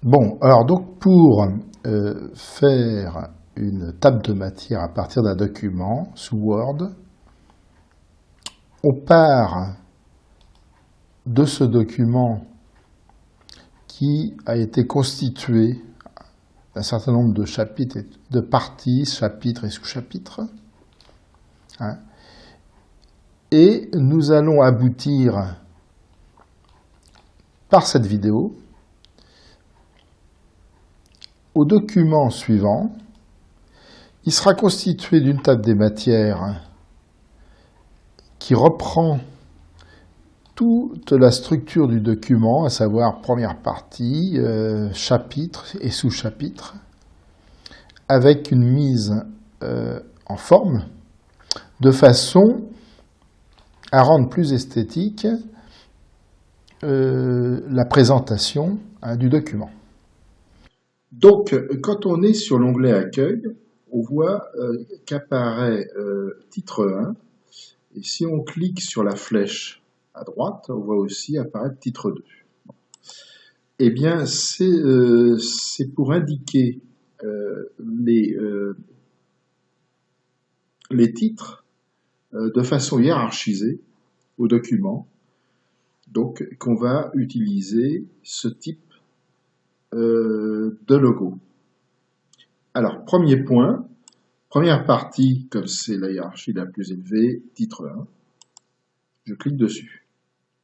Bon, alors donc pour faire une table de matière à partir d'un document sous Word, on part de ce document qui a été constitué d'un certain nombre de chapitres, de parties, chapitres et sous-chapitres. Hein, et nous allons aboutir par cette vidéo au document suivant. Il sera constitué d'une table des matières qui reprend toute la structure du document, à savoir première partie, chapitre et sous-chapitre, avec une mise en forme, de façon à rendre plus esthétique la présentation du document. Donc, quand on est sur l'onglet Accueil, on voit qu'apparaît titre 1, et si on clique sur la flèche à droite, on voit aussi apparaître titre 2. Eh bien, c'est pour indiquer les titres de façon hiérarchisée au document, donc qu'on va utiliser ce type de logo. Alors, premier point, première partie, comme c'est la hiérarchie la plus élevée, titre 1, je clique dessus.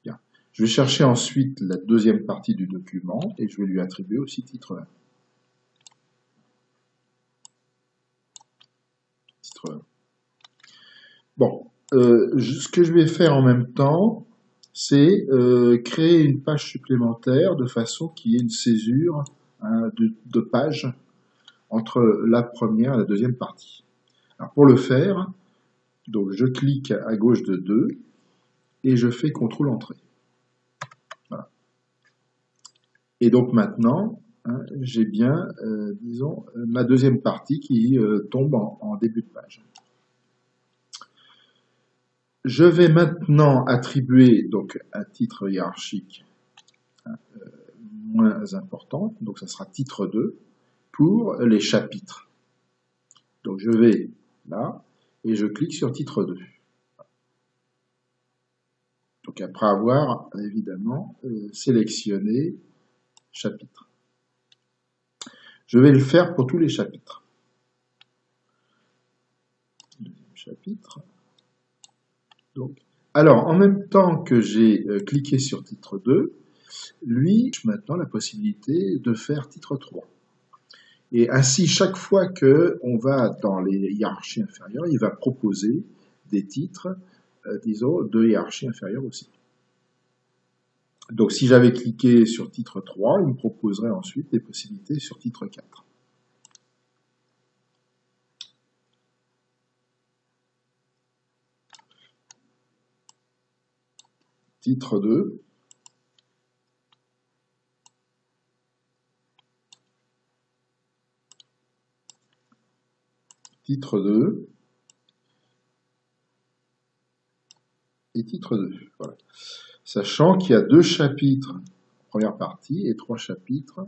Bien. Je vais chercher ensuite la deuxième partie du document et je vais lui attribuer aussi titre 1. Titre 1. Bon, ce que je vais faire en même temps, c'est créer une page supplémentaire de façon qu'il y ait une césure de page entre la première et la deuxième partie. Alors pour le faire, donc je clique à gauche de 2 et je fais CTRL-Entrée. Voilà. Et donc maintenant, j'ai bien, disons, ma deuxième partie qui tombe en début de page. Je vais maintenant attribuer donc un titre hiérarchique moins important, donc ça sera titre 2, pour les chapitres. Donc je vais là, et je clique sur titre 2. Donc après avoir, évidemment, sélectionné chapitre. Je vais le faire pour tous les chapitres. Deuxième chapitre. Donc, alors, en même temps que j'ai cliqué sur titre 2, lui, j'ai maintenant la possibilité de faire titre 3. Et ainsi, chaque fois qu'on va dans les hiérarchies inférieures, il va proposer des titres, disons, de hiérarchie inférieure aussi. Donc si j'avais cliqué sur titre 3, il me proposerait ensuite des possibilités sur titre 4. Titre 2. Titre 2. Et titre 2. Voilà. Sachant qu'il y a 2 chapitres en première partie et 3 chapitres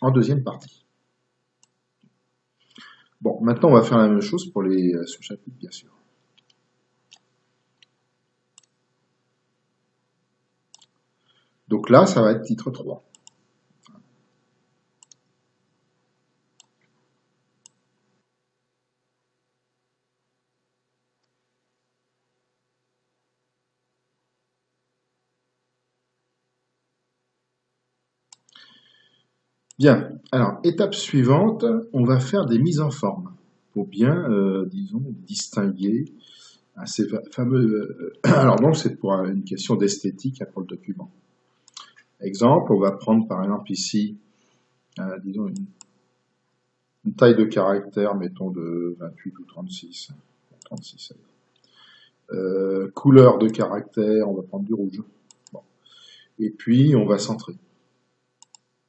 en deuxième partie. Bon, maintenant on va faire la même chose pour les sous-chapitres, bien sûr. Donc là, ça va être titre 3. Bien, alors, étape suivante, on va faire des mises en forme pour bien, disons, distinguer ces fameux... alors donc, c'est pour une question d'esthétique pour le document. Exemple, on va prendre par exemple ici, disons, une taille de caractère, mettons de 28 ou 36. 36 couleur de caractère, on va prendre du rouge. Bon. Et puis, on va centrer.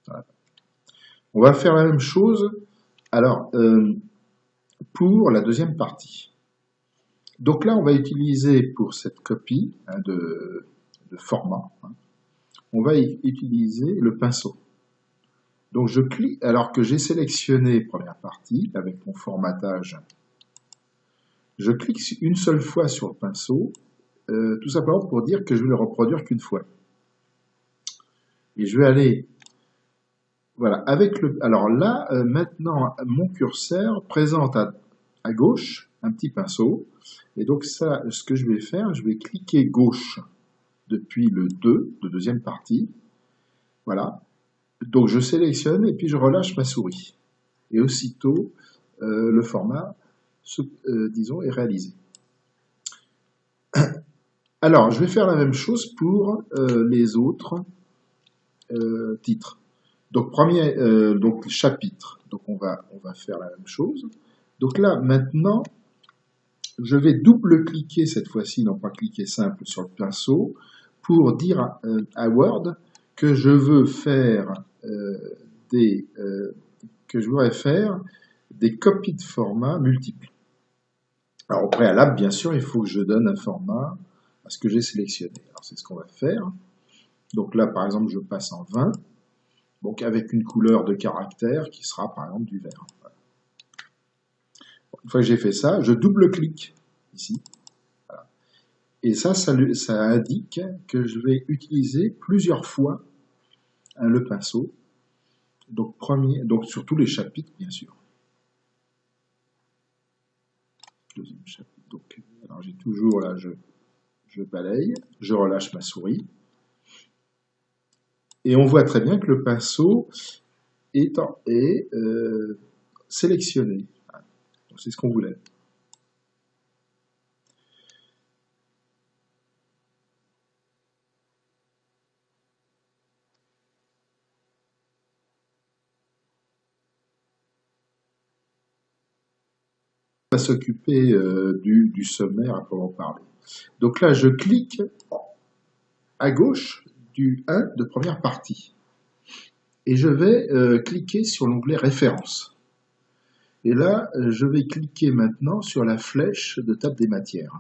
Voilà. On va faire la même chose, alors, pour la deuxième partie. Donc là, on va utiliser pour cette copie de format, on va utiliser le pinceau. Donc je clique, alors que j'ai sélectionné première partie avec mon formatage, je clique une seule fois sur le pinceau, tout simplement pour dire que je vais le reproduire qu'une fois. Et je vais aller, voilà, avec le, alors là, maintenant, mon curseur présente à gauche un petit pinceau. Et donc ça, ce que je vais faire, je vais cliquer gauche depuis le 2 de deuxième partie. Voilà. Donc je sélectionne et puis je relâche ma souris. Et aussitôt, le format, disons, est réalisé. Alors, je vais faire la même chose pour les autres titres. Donc, donc chapitre. Donc, on va faire la même chose. Donc là, maintenant, je vais double-cliquer cette fois-ci, non pas cliquer simple sur le pinceau, pour dire à Word que je veux faire des copies de format multiples. Alors, au préalable, bien sûr, il faut que je donne un format à ce que j'ai sélectionné. Alors, c'est ce qu'on va faire. Donc là, par exemple, je passe en 20, donc avec une couleur de caractère qui sera, par exemple, du vert. Voilà. Une fois que j'ai fait ça, je double-clique ici. Voilà. Et ça indique que je vais utiliser plusieurs fois le pinceau. Donc, donc sur tous les chapitres, bien sûr. Deuxième chapitre. Donc, alors j'ai toujours là, je balaye, je relâche ma souris. Et on voit très bien que le pinceau est sélectionné. C'est ce qu'on voulait. On va s'occuper du sommaire à proprement parler. Donc là, je clique à gauche du 1 de première partie. Et je vais cliquer sur l'onglet références. Et là, je vais cliquer maintenant sur la flèche de table des matières.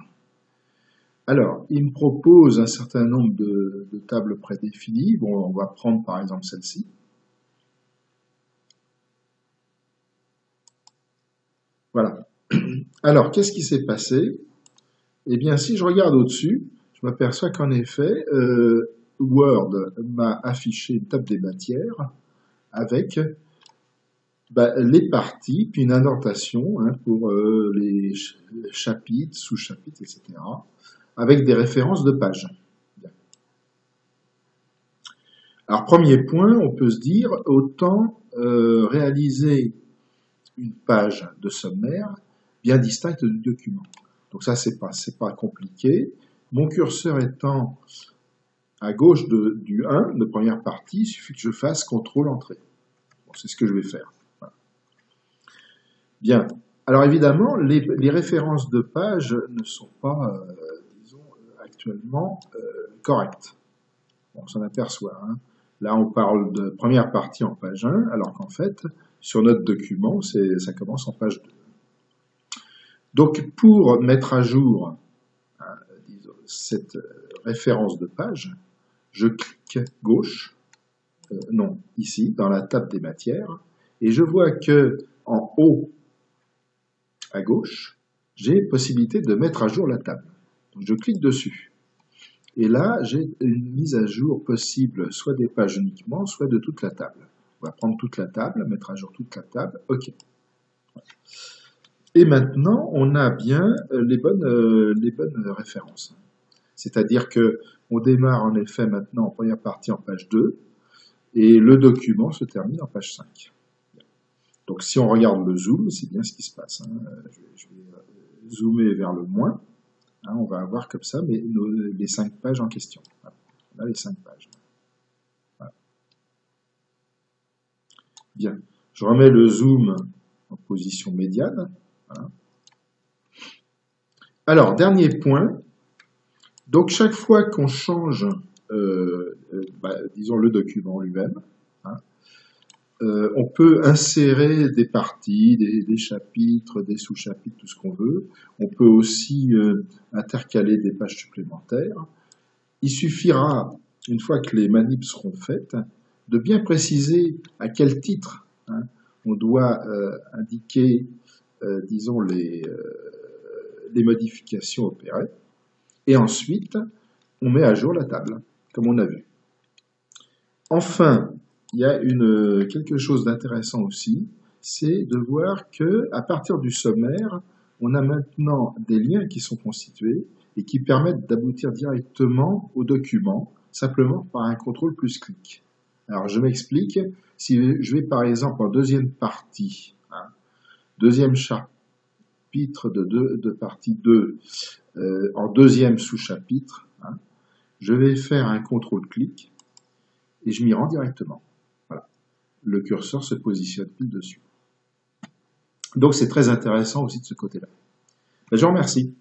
Alors, il me propose un certain nombre de tables prédéfinies. Bon, on va prendre par exemple celle-ci. Voilà. Alors, qu'est-ce qui s'est passé? Eh bien, si je regarde au-dessus, je m'aperçois qu'en effet, Word m'a affiché une table des matières avec les parties, puis une indentation pour les chapitres, sous-chapitres, etc., avec des références de pages. Alors, premier point, on peut se dire, autant réaliser une page de sommaire bien distincte du document. Donc ça, c'est pas compliqué. Mon curseur étant à gauche du 1, de première partie, il suffit que je fasse CTRL-Entrée. Bon, c'est ce que je vais faire. Voilà. Bien. Alors évidemment, les références de pages ne sont pas, disons, actuellement correctes. On s'en aperçoit. Hein. Là, on parle de première partie en page 1, alors qu'en fait, sur notre document, ça commence en page 2. Donc, pour mettre à jour disons, cette référence de page, je clique gauche, non, ici, dans la table des matières, et je vois que en haut, à gauche, j'ai possibilité de mettre à jour la table. Donc, je clique dessus. Et là, j'ai une mise à jour possible, soit des pages uniquement, soit de toute la table. On va prendre toute la table, mettre à jour toute la table, OK. Et maintenant, on a bien les bonnes références. C'est-à-dire que on démarre en effet maintenant en première partie en page 2, et le document se termine en page 5. Donc si on regarde le zoom, c'est bien ce qui se passe. Hein. Je vais zoomer vers le moins. Hein, on va avoir comme ça les 5 pages en question. Voilà. On a les 5 pages. Voilà. Bien. Je remets le zoom en position médiane. Voilà. Alors, dernier point. Donc, chaque fois qu'on change, disons, le document lui-même, hein, on peut insérer des parties, des chapitres, des sous-chapitres, tout ce qu'on veut. On peut aussi intercaler des pages supplémentaires. Il suffira, une fois que les manips seront faites, de bien préciser à quel titre on doit indiquer, disons, les modifications opérées. Et ensuite, on met à jour la table, comme on a vu. Enfin, il y a quelque chose d'intéressant aussi, c'est de voir que à partir du sommaire, on a maintenant des liens qui sont constitués et qui permettent d'aboutir directement au document, simplement par un contrôle plus clic. Alors, je m'explique. Si je vais par exemple en deuxième partie, deuxième chapitre de partie 2, en deuxième sous-chapitre, je vais faire un contrôle-clic et je m'y rends directement. Voilà. Le curseur se positionne pile dessus. Donc c'est très intéressant aussi de ce côté-là. Je vous remercie.